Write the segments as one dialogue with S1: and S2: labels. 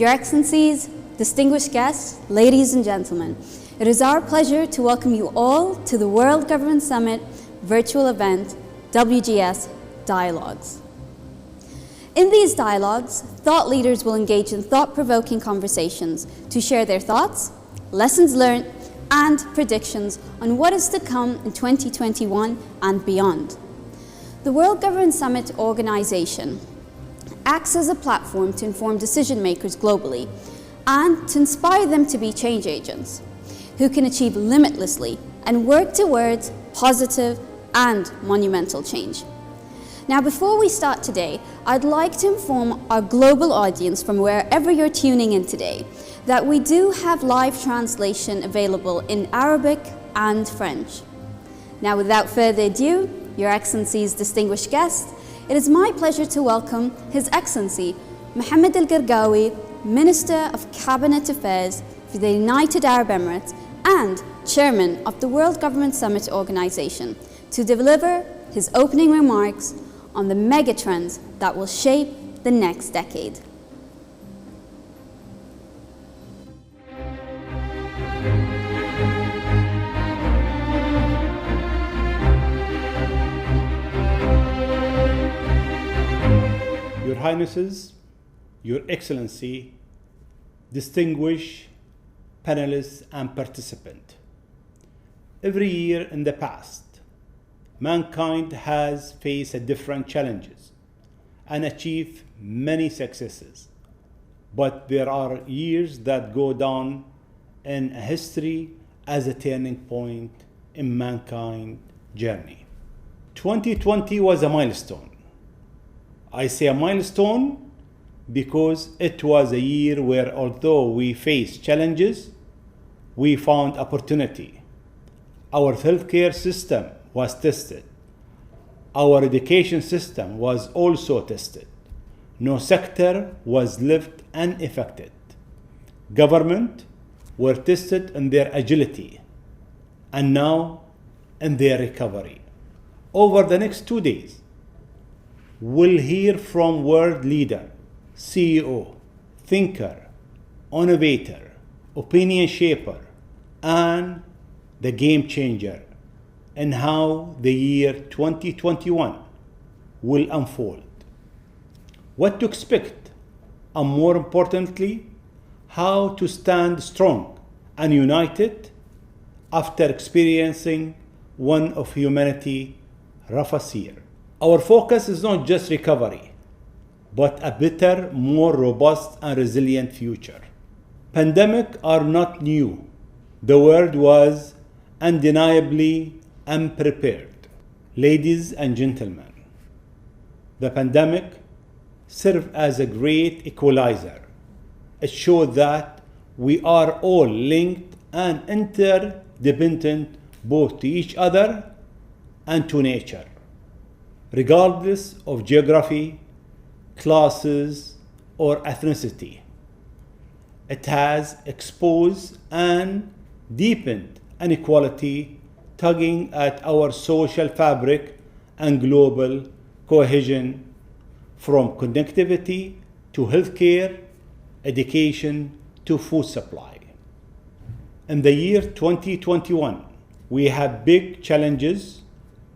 S1: Your Excellencies, distinguished guests, ladies and gentlemen, it is our pleasure to welcome you all to the World Government Summit virtual event, WGS Dialogues. In these dialogues, thought leaders will engage in thought-provoking conversations to share their thoughts, lessons learned, and predictions on what is to come in 2021 and beyond. The World Government Summit organization acts as a platform to inform decision makers globally and to inspire them to be change agents who can achieve limitlessly and work towards positive and monumental change. Now, before we start today, I'd like to inform our global audience from wherever you're tuning in today that we do have live translation available in Arabic and French. Now, without further ado, Your Excellencies, distinguished guests, it is my pleasure to welcome His Excellency Mohammad Al Gergawi, Minister of Cabinet Affairs for the United Arab Emirates and Chairman of the World Government Summit Organization, to deliver his opening remarks on the megatrends that will shape the next decade.
S2: Your Highnesses, Your Excellency, distinguished panelists and participants. Every year in the past, mankind has faced different challenges and achieved many successes. But there are years that go down in history as a turning point in mankind's journey. 2020 was a milestone. I say a milestone because it was a year where, although we faced challenges, we found opportunity. Our healthcare system was tested. Our education system was also tested. No sector was left unaffected. Government were tested in their agility and now in their recovery. Over the next 2 days, we'll hear from world leader, CEO, thinker, innovator, opinion shaper, and the game changer in how the year 2021 will unfold. What to expect, and more importantly, how to stand strong and united after experiencing one of humanity's roughest year. Our focus is not just recovery, but a better, more robust and resilient future. Pandemics are not new. The world was undeniably unprepared. Ladies and gentlemen, the pandemic served as a great equalizer. It showed that we are all linked and interdependent both to each other and to nature, regardless of geography, classes, or ethnicity. It has exposed and deepened inequality, tugging at our social fabric and global cohesion, from connectivity to healthcare, education to food supply. In the year 2021, we have big challenges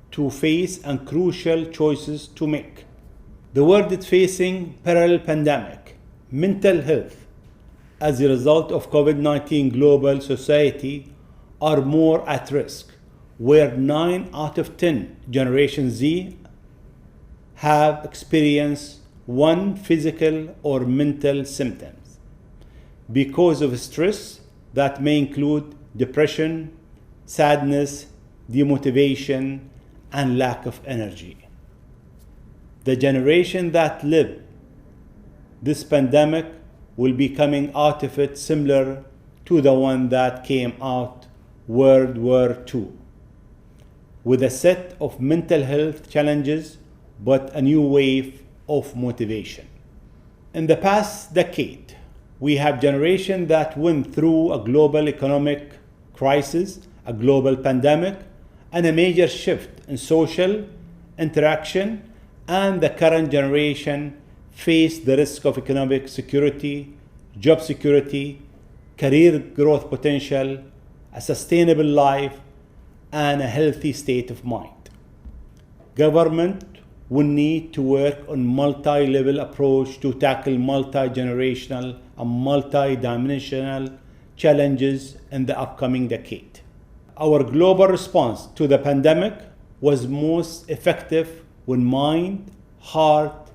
S2: to face and crucial choices to make. The world is facing parallel pandemic, mental health. As a result of COVID-19, global society are more at risk, where 9 out of 10 Generation Z have experienced one physical or mental symptoms because of stress that may include depression, sadness, demotivation, and lack of energy. The generation that lived this pandemic will be coming out of it similar to the one that came out World War II, with a set of mental health challenges, but a new wave of motivation. In the past decade, we have generation that went through a global economic crisis, a global pandemic, and a major shift in social interaction, and the current generation face the risk of economic security, job security, career growth potential, a sustainable life, and a healthy state of mind. Government will need to work on multi-level approach to tackle multi-generational and multi-dimensional challenges in the upcoming decade. Our global response to the pandemic was most effective when mind, heart,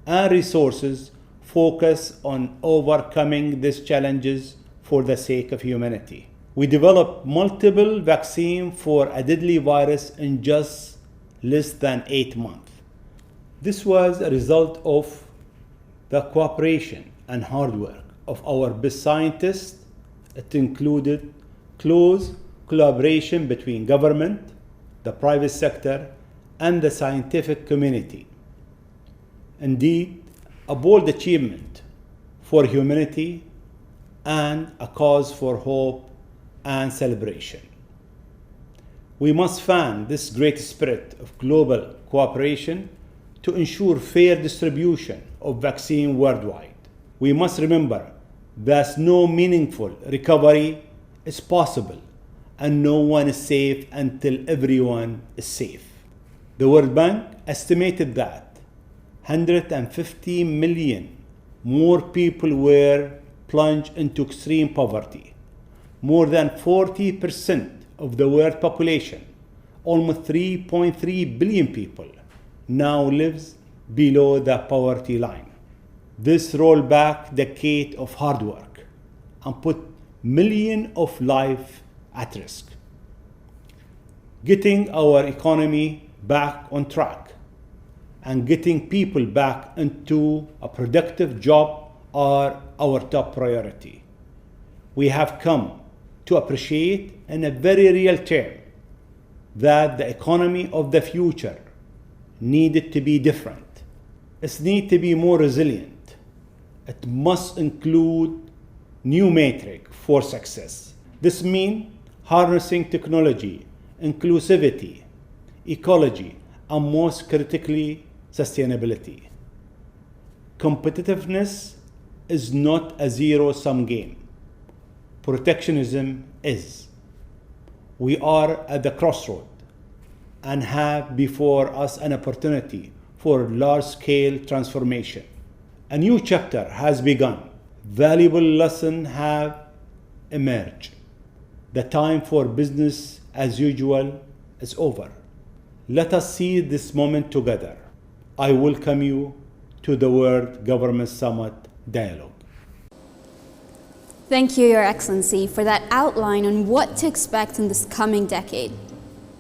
S2: and resources focus on overcoming these challenges for the sake of humanity. We developed multiple vaccines for a deadly virus in just less than 8 months. This was a result of the cooperation and hard work of our best scientists. It included close collaboration between government, the private sector, and the scientific community. Indeed, a bold achievement for humanity and a cause for hope and celebration. We must fan this great spirit of global cooperation to ensure fair distribution of vaccine worldwide. We must remember that no meaningful recovery is possible and no one is safe until everyone is safe. The World Bank estimated that 150 million more people were plunged into extreme poverty. More than 40% of the world population, almost 3.3 billion people, now lives below the poverty line. This rolled back decade of hard work and put millions of lives at risk. Getting our economy back on track and getting people back into a productive job are our top priority. We have come to appreciate in a very real term that the economy of the future needed to be different. It needs to be more resilient. It must include new metric for success. This means harnessing technology, inclusivity, ecology, and most critically, sustainability. Competitiveness is not a zero-sum game. Protectionism is. We are at the crossroad and have before us an opportunity for large-scale transformation. A new chapter has begun. Valuable lessons have emerged. The time for business as usual is over. Let us see this moment together. I welcome you to the World Government Summit Dialogue.
S1: Thank you, Your Excellency, for that outline on what to expect in this coming decade.